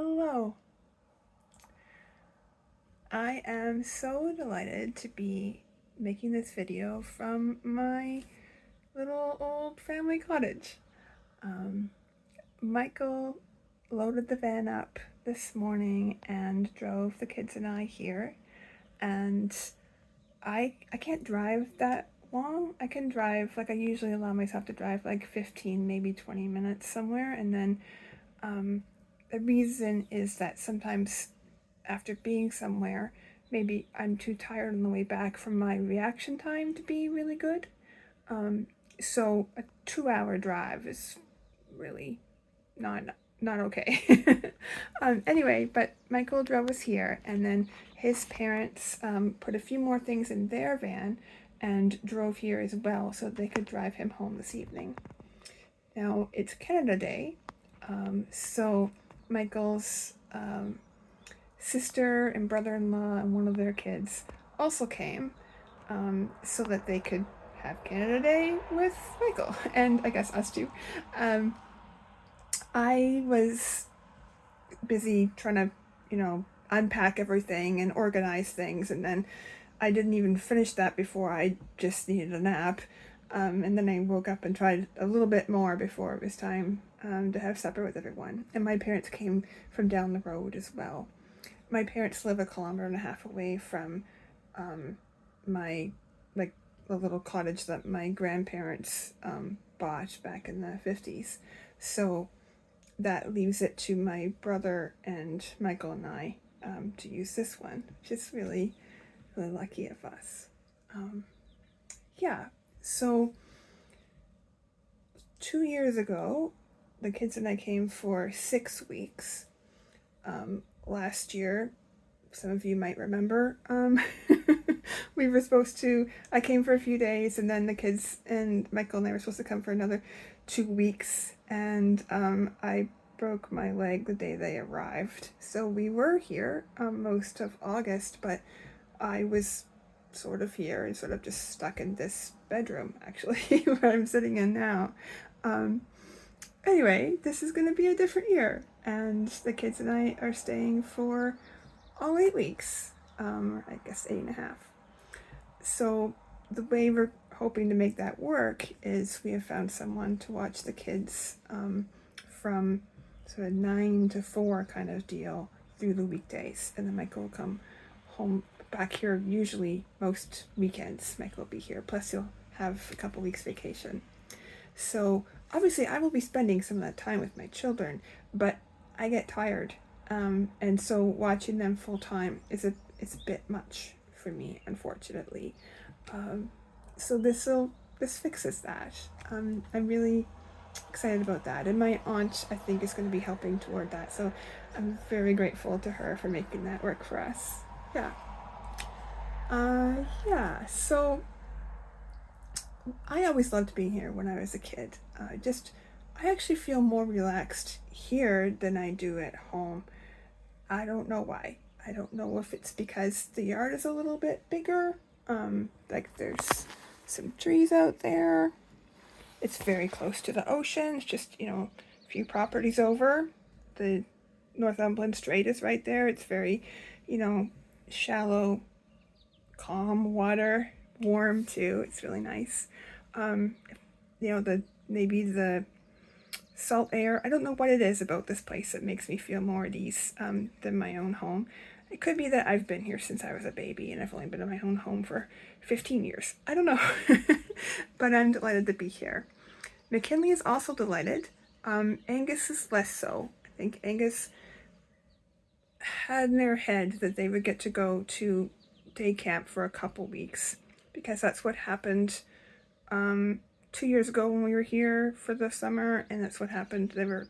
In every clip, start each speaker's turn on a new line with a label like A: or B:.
A: Hello. I am so delighted to be making this video from my little old family cottage. Um, Michael loaded the van up this morning and drove the kids and I here. And I can't drive that long. I can drive, like I usually allow myself to drive like 15, maybe 20 minutes somewhere. And then the reason is that sometimes after being somewhere, maybe I'm too tired on the way back for my reaction time to be really good. So a 2-hour drive is really not not okay. Anyway, but Michael drove us here, and then his parents put a few more things in their van and drove here as well so they could drive him home this evening. Now it's Canada Day, so Michael's sister and brother-in-law and one of their kids also came so that they could have Canada Day with Michael and I guess us too. I was busy trying to, unpack everything and organize things, and then I didn't even finish that before I just needed a nap. And then I woke up and tried a little bit more before it was time to have supper with everyone. And my parents came from down the road as well. My parents live 1.5 kilometers away from my, like, the little cottage that my grandparents bought back in the 50s. So that leaves it to my brother and Michael and I to use this one, which is really, really lucky of us. Yeah, so 2 years ago, the kids and I came for 6 weeks. Last year, some of you might remember, we were supposed to, I came for a few days, and then the kids and Michael and I were supposed to come for another 2 weeks, and I broke my leg the day they arrived. So we were here most of August, but I was sort of here and sort of just stuck in this bedroom, actually, where I'm sitting in now. Anyway, this is going to be a different year, and the kids and I are staying for all 8 weeks, or I guess 8.5. So the way we're hoping to make that work is we have found someone to watch the kids from sort of 9 to 4 kind of deal through the weekdays, and then Michael will come home back here usually most weekends. Michael will be here, plus he'll have a couple weeks vacation. So obviously I will be spending some of that time with my children, but I get tired, and so watching them full time is a bit much for me, unfortunately. So this fixes that. I'm really excited about that, and my aunt, I think, is going to be helping toward that, so I'm very grateful to her for making that work for us. Yeah, so I always loved being here when I was a kid. I actually feel more relaxed here than I do at home. I don't know why. I don't know if it's because the yard is a little bit bigger. Like there's some trees out there. It's very close to the ocean. It's just, a few properties over. The Northumberland Strait is right there. It's very, shallow, calm water, warm too. It's really nice. Maybe the salt air. I don't know what it is about this place that makes me feel more at ease than my own home. It could be that I've been here since I was a baby and I've only been in my own home for 15 years. I don't know. But I'm delighted to be here. McKinley is also delighted. Angus is less so. I think Angus had in their head that they would get to go to day camp for a couple weeks, because that's what happened 2 years ago when we were here for the summer, and that's what happened. They were,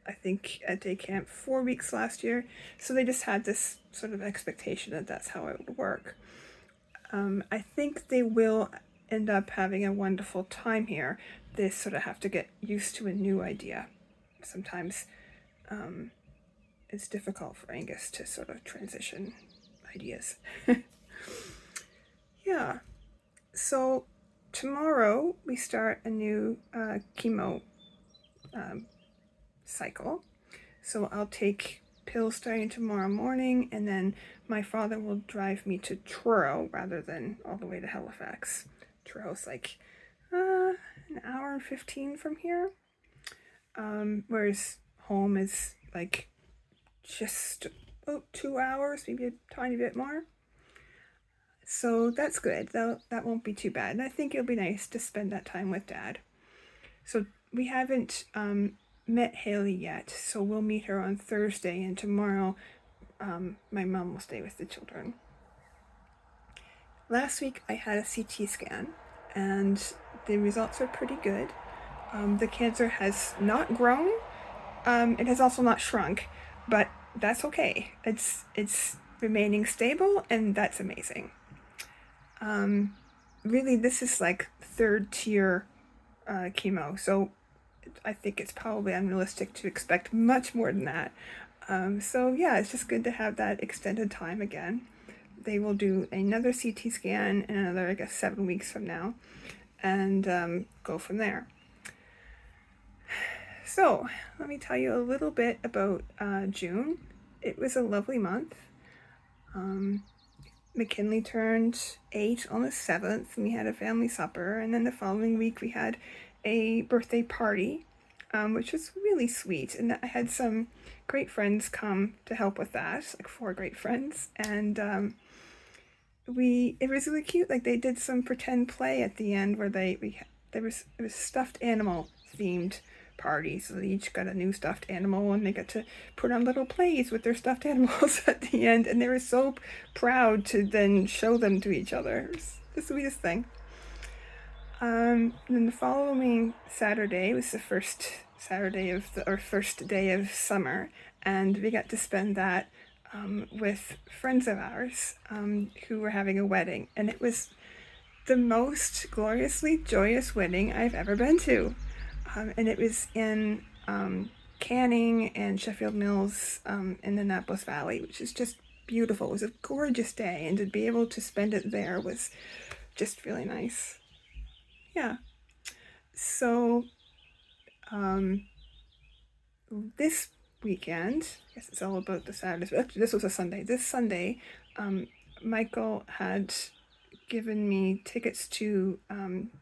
A: I think, at day camp 4 weeks last year, so they just had this sort of expectation that that's how it would work. I think they will end up having a wonderful time here. They sort of have to get used to a new idea. Sometimes it's difficult for Angus to sort of transition ideas. Yeah, so tomorrow we start a new chemo cycle. So I'll take pills starting tomorrow morning, and then my father will drive me to Truro rather than all the way to Halifax. Truro's like an hour and 15 from here, whereas home is like just about 2 hours, maybe a tiny bit more. So that's good. That won't be too bad. And I think it'll be nice to spend that time with Dad. So we haven't met Haley yet, so we'll meet her on Thursday, and tomorrow my mom will stay with the children. Last week I had a CT scan, and the results are pretty good. The cancer has not grown. It has also not shrunk, but that's okay. It's remaining stable, and that's amazing. Really, this is like third tier chemo, so I think it's probably unrealistic to expect much more than that. So yeah, it's just good to have that extended time again. They will do another CT scan in another, I guess, 7 weeks from now, and go from there. So let me tell you a little bit about June. It was a lovely month. McKinley turned 8 on the 7th, and we had a family supper, and then the following week we had a birthday party, which was really sweet, and I had some great friends come to help with that, like 4 great friends, and it was really cute. Like, they did some pretend play at the end where it was stuffed animal themed party, so they each got a new stuffed animal, and they got to put on little plays with their stuffed animals at the end, and they were so proud to then show them to each other. It was the sweetest thing. And then the following Saturday was the first day of summer, and we got to spend that with friends of ours who were having a wedding, and it was the most gloriously joyous wedding I've ever been to. And it was in Canning and Sheffield Mills in the Annapolis Valley, which is just beautiful. It was a gorgeous day, and to be able to spend it there was just really nice. Yeah. So this weekend, I guess it's all about the Saturdays, but actually this was a Sunday. This Sunday, Michael had given me tickets to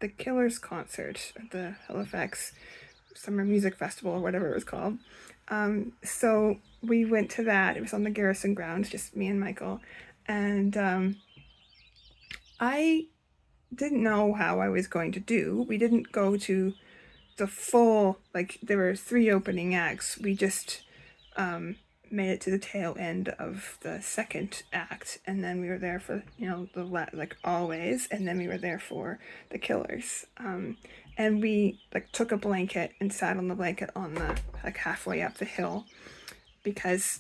A: the Killers concert at the Halifax Summer Music Festival, or whatever it was called. So we went to that. It was on the Garrison grounds, just me and Michael. And I didn't know how I was going to do. We didn't go to the full, like, there were 3 opening acts. We just made it to the tail end of the second act, and then we were there for, like always, and then we were there for the Killers. And we like took a blanket and sat on the blanket on the, like, halfway up the hill, because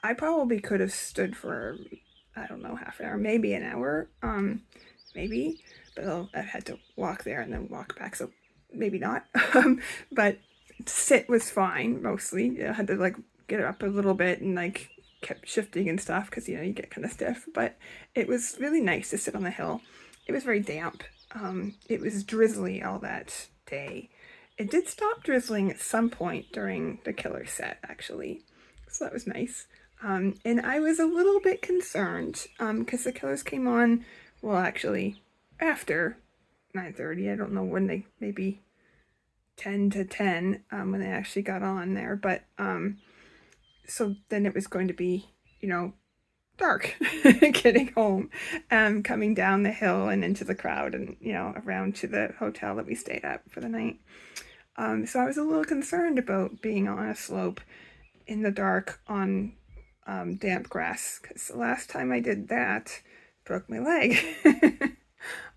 A: I probably could have stood for, I don't know, half an hour, maybe an hour, maybe, but I had to walk there and then walk back, so maybe not. But sit was fine mostly. I had to like get up a little bit and like kept shifting and stuff, because you get kind of stiff, but it was really nice to sit on the hill. It was very damp. It was drizzly all that day. It did stop drizzling at some point during the Killer set, actually, so that was nice. And I was a little bit concerned because the Killers came on, well, actually after 9:30. I don't know when they, maybe 10 to 10 when they actually got on there, but so then it was going to be, dark getting home, coming down the hill and into the crowd, and around to the hotel that we stayed at for the night. So I was a little concerned about being on a slope in the dark on damp grass, because the last time I did that, broke my leg.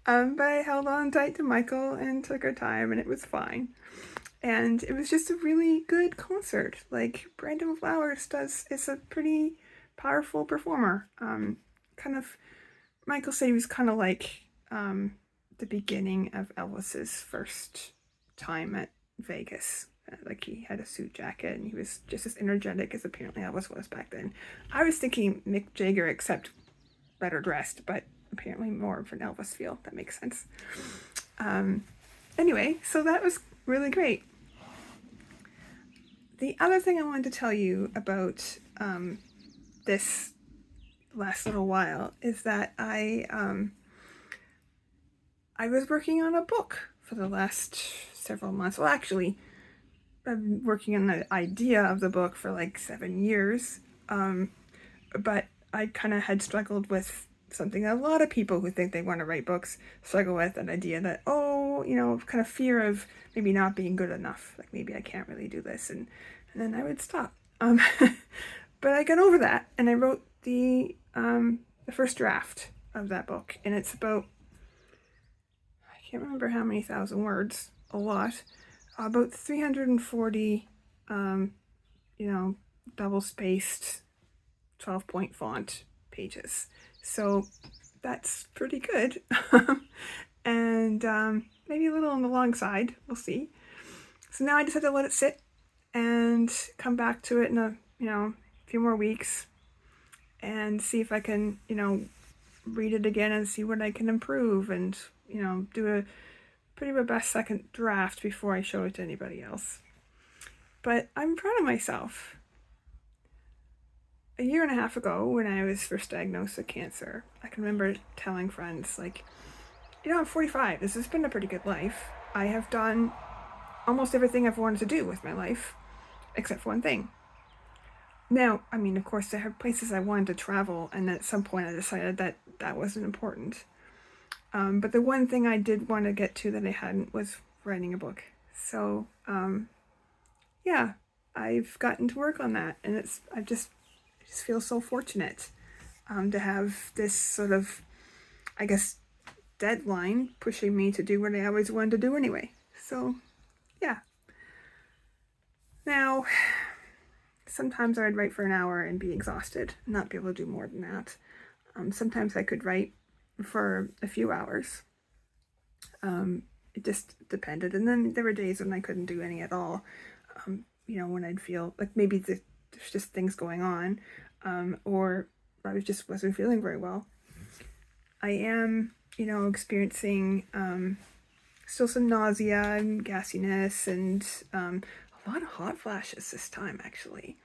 A: But I held on tight to Michael and took our time, and it was fine. And it was just a really good concert. Like, Brandon Flowers is a pretty powerful performer. Michael said he was kind of like the beginning of Elvis's first time at Vegas. Like, he had a suit jacket, and he was just as energetic as apparently Elvis was back then. I was thinking Mick Jagger, except better dressed, but apparently more of an Elvis feel. That makes sense. Anyway, so that was really great. the other thing I wanted to tell you about this last little while is that I was working on a book for the last several months. Well, actually, I've been working on the idea of the book for like 7 years, but I kind of had struggled with something that a lot of people who think they want to write books struggle with, an idea that, oh, kind of fear of maybe not being good enough, like maybe I can't really do this, and then I would stop. But I got over that, and I wrote the first draft of that book, and it's about, I can't remember how many thousand words, a lot, about 340, double-spaced 12-point font pages. So that's pretty good. And maybe a little on the long side, we'll see. So now I just have to let it sit and come back to it in a few more weeks and see if I can read it again and see what I can improve, and do a pretty robust second draft before I show it to anybody else. But I'm proud of myself. A year and a half ago, when I was first diagnosed with cancer, I can remember telling friends, like, I'm 45. This has been a pretty good life. I have done almost everything I've wanted to do with my life, except for one thing. Now, I mean, of course, there are places I wanted to travel, and at some point I decided that that wasn't important. But the one thing I did want to get to that I hadn't was writing a book. So, yeah, I've gotten to work on that, and I just feel so fortunate to have this sort of, I guess, deadline pushing me to do what I always wanted to do anyway. So, yeah. Now, sometimes I'd write for an hour and be exhausted, not be able to do more than that. Sometimes I could write for a few hours. It just depended. And then there were days when I couldn't do any at all. When I'd feel like maybe there's just things going on, or I just wasn't feeling very well. I am, experiencing still some nausea and gassiness, and a lot of hot flashes this time, actually.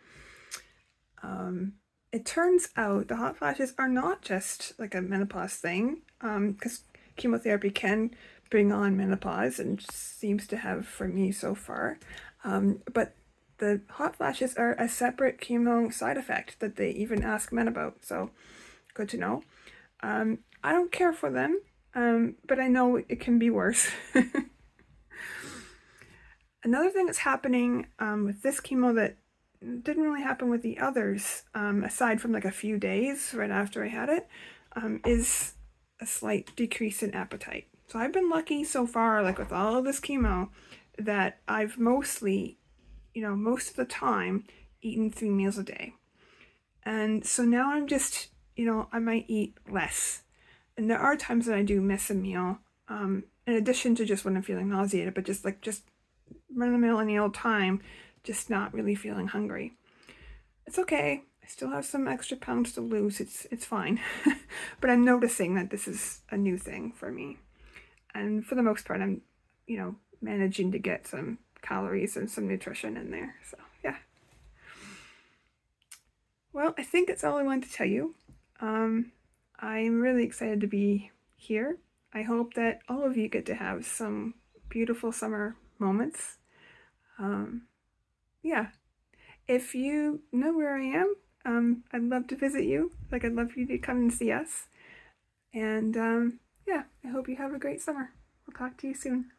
A: It turns out the hot flashes are not just like a menopause thing, because chemotherapy can bring on menopause, and seems to have for me so far. But the hot flashes are a separate chemo side effect that they even ask men about, so good to know. I don't care for them, but I know it can be worse. Another thing that's happening with this chemo that didn't really happen with the others, aside from like a few days right after I had it, is a slight decrease in appetite. So I've been lucky so far, like with all of this chemo, that I've mostly, most of the time, eaten 3 meals a day. And so now I'm just, I might eat less. And there are times that I do miss a meal, in addition to just when I'm feeling nauseated, but just run-of-the-mill any old time, just not really feeling hungry. It's okay. I still have some extra pounds to lose. It's fine. But I'm noticing that this is a new thing for me. And for the most part, I'm, managing to get some calories and some nutrition in there. So, yeah. Well, I think that's all I wanted to tell you. I'm really excited to be here. I hope that all of you get to have some beautiful summer moments. Yeah. If you know where I am, I'd love to visit you. Like, I'd love for you to come and see us. And, yeah, I hope you have a great summer. We'll talk to you soon.